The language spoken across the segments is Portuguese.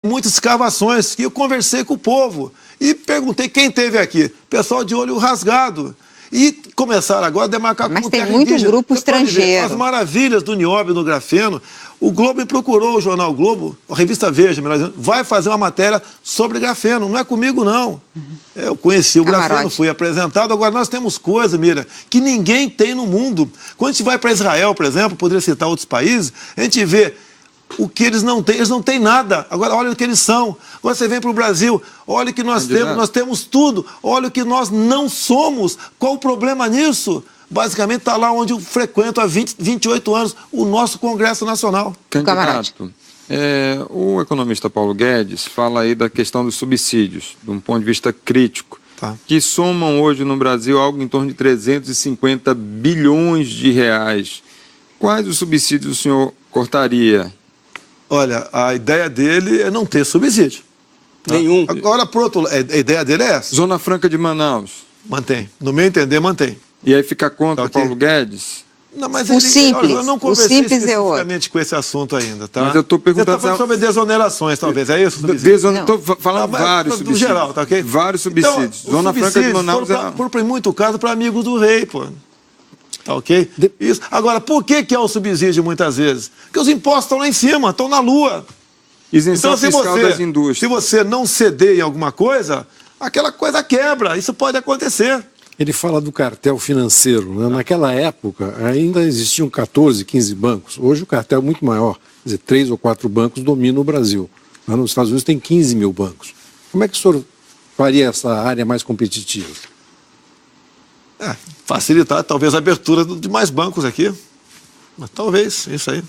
muitas escavações, e eu conversei com o povo e perguntei quem teve aqui. Pessoal de olho rasgado. E começaram agora a demarcar Mas como tem terra muito indígena. grupo Você pode ver estrangeiro. as maravilhas do nióbio, do grafeno. O Globo me procurou, o jornal Globo, a revista Veja, melhor dizendo, vai fazer uma matéria sobre grafeno. Não é comigo, não. Eu conheci o grafeno, fui apresentado. Agora, nós temos coisa, Mira, que ninguém tem no mundo. Quando a gente vai para Israel, por exemplo, poderia citar outros países, a gente vê o que eles não têm nada. Agora, olha o que eles são. Agora você vem para o Brasil, olha o que nós temos tudo. Olha o que nós não somos. Qual o problema nisso? Basicamente está lá onde eu frequento há 28 anos, o nosso Congresso Nacional. Candidato, o economista Paulo Guedes fala aí da questão dos subsídios, de um ponto de vista crítico, que somam hoje no Brasil algo em torno de 350 bilhões de reais. Quais os subsídios o senhor cortaria? Olha, a ideia dele é não ter subsídio. Nenhum. Agora, por outro lado, a ideia dele é essa. Zona Franca de Manaus. Mantém. No meu entender, mantém. E aí fica contra o Paulo Guedes? Não, mas o simples. Eu não conversei especificamente com esse assunto ainda, tá? Mas eu estou perguntando... Você está falando sobre desonerações, talvez, é isso? Estou falando vários subsídios. Do geral, tá ok? Vários subsídios. Então, Zona Franca de Manaus por muito caso, para amigos do rei, pô. Tá ok? Isso. Agora, por que é o subsídio muitas vezes? Porque os impostos estão lá em cima, estão na lua. Isenção fiscal das indústrias. Se você não ceder em alguma coisa, aquela coisa quebra. Isso pode acontecer. Ele fala do cartel financeiro, né? Naquela época ainda existiam 14, 15 bancos. Hoje o cartel é muito maior. Quer dizer, 3 ou 4 bancos dominam o Brasil. Lá nos Estados Unidos tem 15 mil bancos. Como é que o senhor faria essa área mais competitiva? Facilitar talvez a abertura de mais bancos aqui. Mas talvez, isso aí.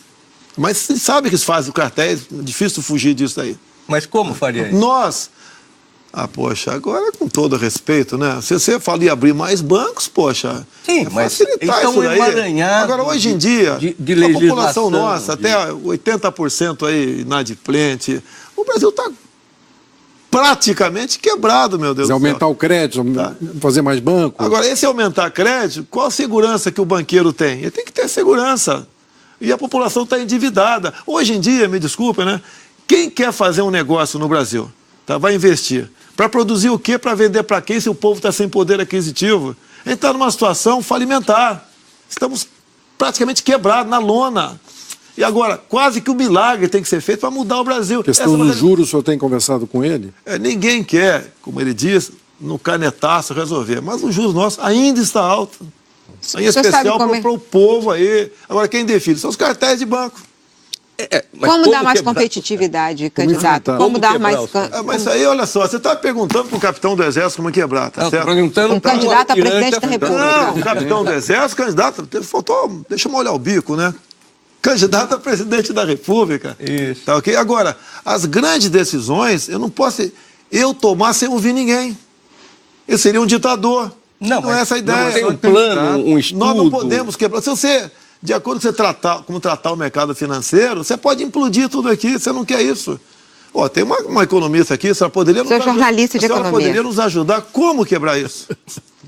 Mas você sabe que eles fazem o cartel, é difícil fugir disso aí. Mas como faria isso? Nós... poxa, agora com todo respeito, né? Se você fala em abrir mais bancos, poxa... Sim, mas facilitar isso daí. Agora, hoje em dia, a população nossa, até 80% aí inadimplente, o Brasil está praticamente quebrado, meu Deus do céu. Aumentar o crédito, fazer mais banco. Agora, esse aumentar crédito, qual a segurança que o banqueiro tem? Ele tem que ter segurança. E a população está endividada. Hoje em dia, me desculpa, né? Quem quer fazer um negócio no Brasil, vai investir. Para produzir o quê? Para vender para quem se o povo está sem poder aquisitivo? A gente está numa situação falimentar. Estamos praticamente quebrados, na lona. E agora, quase que um milagre tem que ser feito para mudar o Brasil. A questão dos juros, o senhor tem conversado com ele? Ninguém quer, como ele diz, no canetaço resolver. Mas o juros nosso ainda está alto. Em especial para o povo aí. Agora, quem define? São os cartéis de banco. Como dar mais competitividade, candidato? Como dar mais... Mas aí, olha só, você está perguntando para o capitão do Exército como quebrar, tá certo? Um candidato a presidente da República. Não, o capitão do Exército, candidato, faltou, deixa eu molhar o bico, né? Candidato a presidente da República. Isso. Tá ok? Agora, as grandes decisões, eu não posso tomar sem ouvir ninguém. Eu seria um ditador. Não é essa a ideia. Não tem um plano, um estudo. Nós não podemos quebrar. Se você... De acordo com como tratar o mercado financeiro, você pode implodir tudo aqui, você não quer isso. Tem uma economista aqui, a senhora poderia nos ajudar. Jornalista de economia. Poderia nos ajudar como quebrar isso?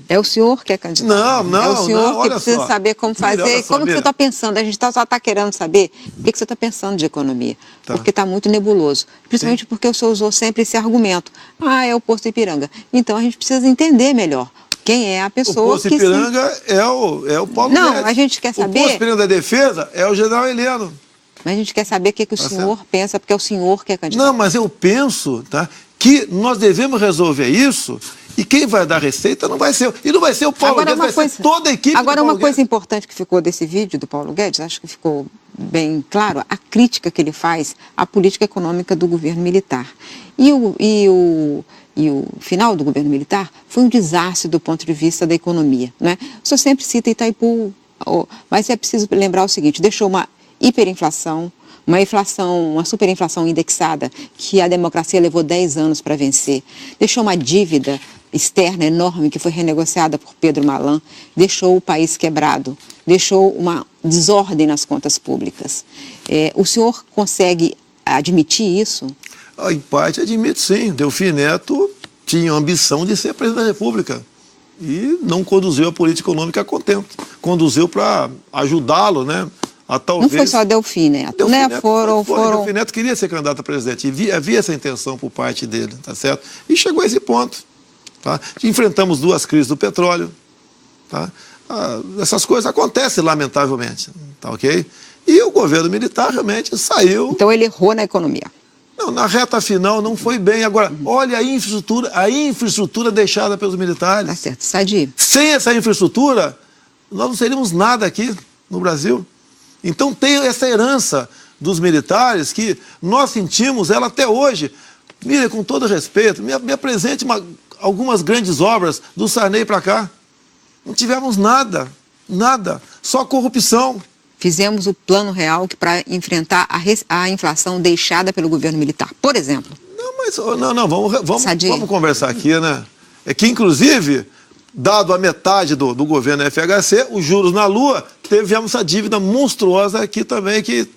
É o senhor que é candidato. Não, é o senhor que precisa só. saber como fazer. Como que você está pensando? A gente só está querendo saber o que você está pensando de economia. Porque está muito nebuloso. Principalmente porque o senhor usou sempre esse argumento. É o Posto Ipiranga. Então a gente precisa entender melhor. Quem é a pessoa o Posto Ipiranga é o Paulo Guedes. Não, a gente quer saber... O Posto Ipiranga da Defesa é o general Heleno. Mas a gente quer saber o que o senhor pensa, porque é o senhor que é candidato. Não, mas eu penso que nós devemos resolver isso e quem vai dar receita não vai ser... E não vai ser o Paulo Guedes, vai ser toda a equipe. Agora, uma coisa importante que ficou desse vídeo do Paulo Guedes, acho que ficou bem claro, a crítica que ele faz à política econômica do governo militar. E o final do governo militar foi um desastre do ponto de vista da economia, né? O senhor sempre cita Itaipu, mas é preciso lembrar o seguinte, deixou uma hiperinflação, uma superinflação indexada que a democracia levou 10 anos para vencer, deixou uma dívida externa enorme que foi renegociada por Pedro Malan, deixou o país quebrado, deixou uma desordem nas contas públicas. O senhor consegue admitir isso? Em parte, admito sim. Delfim Neto tinha a ambição de ser presidente da República e não conduziu a política econômica a contento. Conduziu para ajudá-lo, né, talvez... Não foi só a Delfim, Neto. Delfim Neto queria ser candidato a presidente. E havia essa intenção por parte dele, tá certo? E chegou a esse ponto. Tá? Enfrentamos 2 crises do petróleo. Tá? Essas coisas acontecem, lamentavelmente. Tá ok? E o governo militar realmente saiu... Então ele errou na economia. Não, na reta final não foi bem. Agora, olha a infraestrutura deixada pelos militares. Tá certo, Sadi. Sem essa infraestrutura, nós não seríamos nada aqui no Brasil. Então tem essa herança dos militares que nós sentimos ela até hoje. Mira, com todo respeito, me apresente algumas grandes obras do Sarney para cá. Não tivemos nada, só corrupção. Fizemos o plano real para enfrentar a inflação deixada pelo governo militar, por exemplo. Vamos conversar aqui, né? É que, inclusive, dado a metade do governo FHC, os juros na Lua, tivemos essa dívida monstruosa aqui também, que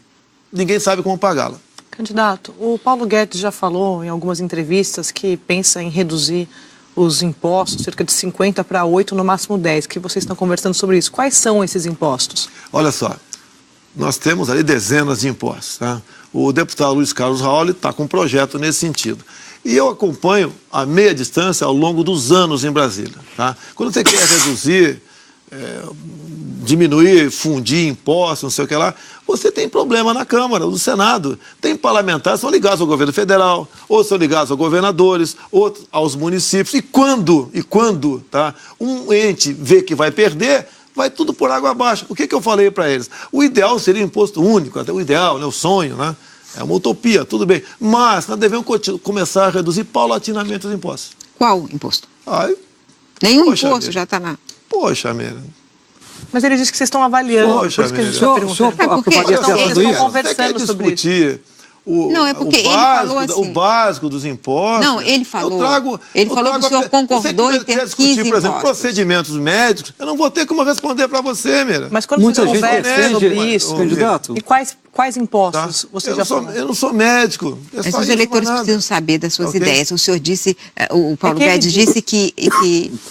ninguém sabe como pagá-la. Candidato, o Paulo Guedes já falou em algumas entrevistas que pensa em reduzir os impostos, cerca de 50 para 8, no máximo 10, que vocês estão conversando sobre isso. Quais são esses impostos? Olha só, nós temos ali dezenas de impostos. Tá? O deputado Luiz Carlos Raul está com um projeto nesse sentido. E eu acompanho a meia distância ao longo dos anos em Brasília. Tá? Quando você quer reduzir, diminuir, fundir impostos, não sei o que lá, você tem problema na Câmara, no Senado. Tem parlamentares que são ligados ao governo federal, outros são ligados aos governadores, outros aos municípios. E quando tá, um ente vê que vai perder, vai tudo por água abaixo. O que eu falei para eles? O ideal seria imposto único, até o ideal, né, o sonho, né? É uma utopia, tudo bem. Mas nós devemos começar a reduzir paulatinamente os impostos. Qual imposto? Poxa, Nenhum imposto já está na... Poxa, Mira. Mas ele disse que vocês estão avaliando. Poxa, por isso que a gente está perguntando. Eles estão conversando sobre isso. Não, é porque ele falou assim... O básico dos impostos... Não, ele falou... Ele falou que o senhor concordou em ter 15 impostos. Por exemplo, procedimentos médicos, eu não vou ter como responder para você, Mira. Mas quando você conversa sobre isso... Candidato. E quais impostos você já falou? Eu não sou médico. Mas os eleitores precisam saber das suas ideias. O senhor disse... O Paulo Guedes disse que...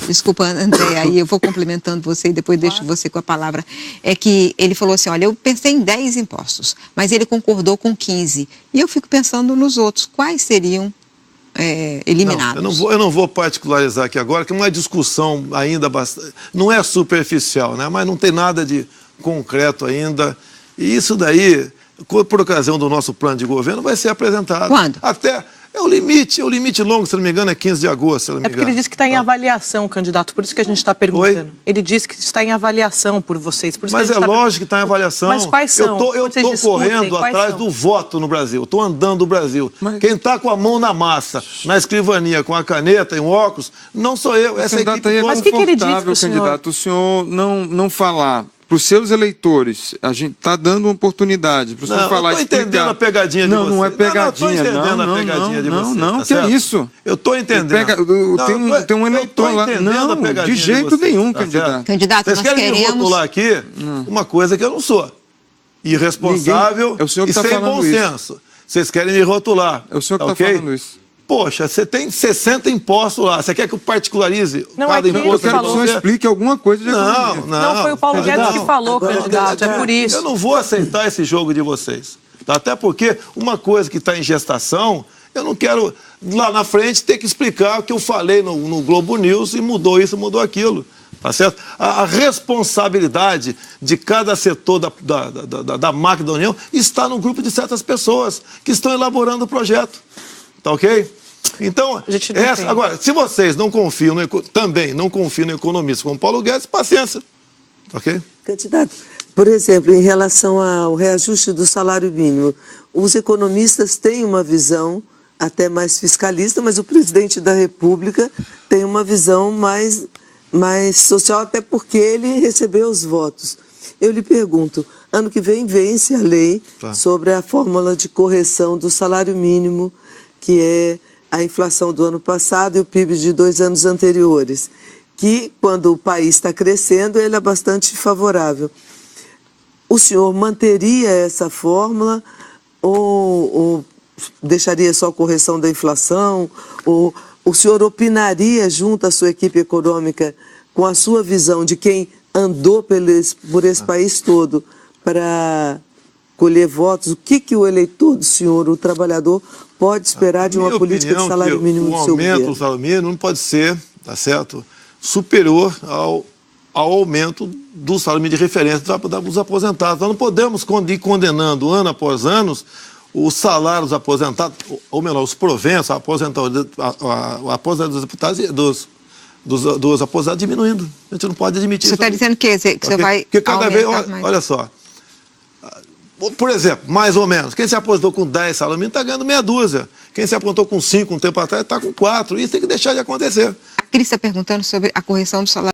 Desculpa, André, aí eu vou complementando você e depois deixo você com a palavra. É que ele falou assim, olha, eu pensei em 10 impostos, mas ele concordou com 15. E eu fico pensando nos outros. Quais seriam eliminados? Eu não vou particularizar aqui agora, que é uma discussão ainda bastante... Não é superficial, né? Mas não tem nada de concreto ainda. E isso daí, por ocasião do nosso plano de governo, vai ser apresentado. Quando? Até... É o limite longo, se não me engano, é 15 de agosto, se não me engano. É porque ele disse que está em avaliação, candidato, por isso que a gente está perguntando. Ele disse que está em avaliação por vocês. Por isso mas lógico que está em avaliação. Mas quais são? Eu estou correndo atrás do voto no Brasil, estou andando no Brasil. Quem está com a mão na massa, na escrivania, com a caneta e um óculos, não sou eu. Essa equipe... Mas o que ele disse para o senhor? Candidato, o senhor não falar... Para os seus eleitores, a gente está dando uma oportunidade para o senhor falar... Não, eu estou entendendo a pegadinha de vocês. Não é pegadinha. Não, estou entendendo a pegadinha de vocês. Não, que é isso? Eu estou entendendo. Tem um eleitor lá. Não, de jeito nenhum, candidato. Candidato, vocês querem me rotular aqui uma coisa que eu não sou. Irresponsável e sem bom senso. Vocês querem me rotular. É o senhor que está falando isso. Poxa, você tem 60 impostos lá. Você quer que eu particularize cada imposto? Eu quero que o senhor explique alguma coisa de economia. Não, foi o Paulo Guedes que falou, candidato. É por isso. Eu não vou aceitar esse jogo de vocês. Até porque uma coisa que está em gestação, eu não quero, lá na frente, ter que explicar o que eu falei no Globo News e mudou isso, mudou aquilo. Tá certo? A responsabilidade de cada setor da máquina da União está no grupo de certas pessoas que estão elaborando o projeto. Tá ok? Então, agora, se vocês não confiam, também não confiam no economista como Paulo Guedes, paciência. Tá ok? Candidato, por exemplo, em relação ao reajuste do salário mínimo, os economistas têm uma visão até mais fiscalista, mas o presidente da República tem uma visão mais social, até porque ele recebeu os votos. Eu lhe pergunto, ano que vem vence a lei sobre a fórmula de correção do salário mínimo, que é a inflação do ano passado e o PIB de 2 anos anteriores, que, quando o país está crescendo, ele é bastante favorável. O senhor manteria essa fórmula ou deixaria só a correção da inflação? Ou o senhor opinaria junto à sua equipe econômica com a sua visão de quem andou por esse país todo para colher votos, o que o eleitor do senhor, o trabalhador, pode esperar de uma política de salário mínimo do seu governo? O aumento do salário mínimo não pode ser, tá certo, superior ao aumento do salário mínimo de referência dos aposentados. Nós não podemos ir condenando ano após ano o salário dos aposentados, ou melhor, os proventos, a aposentadoria dos deputados e dos aposentados diminuindo. A gente não pode admitir isso. Você está dizendo que você vai Porque cada vez, mais. olha só, por exemplo, mais ou menos, quem se aposentou com 10 salários mínimos está ganhando meia dúzia. Quem se aposentou com 5 um tempo atrás está com 4. Isso tem que deixar de acontecer. A Cris está perguntando sobre a correção do salário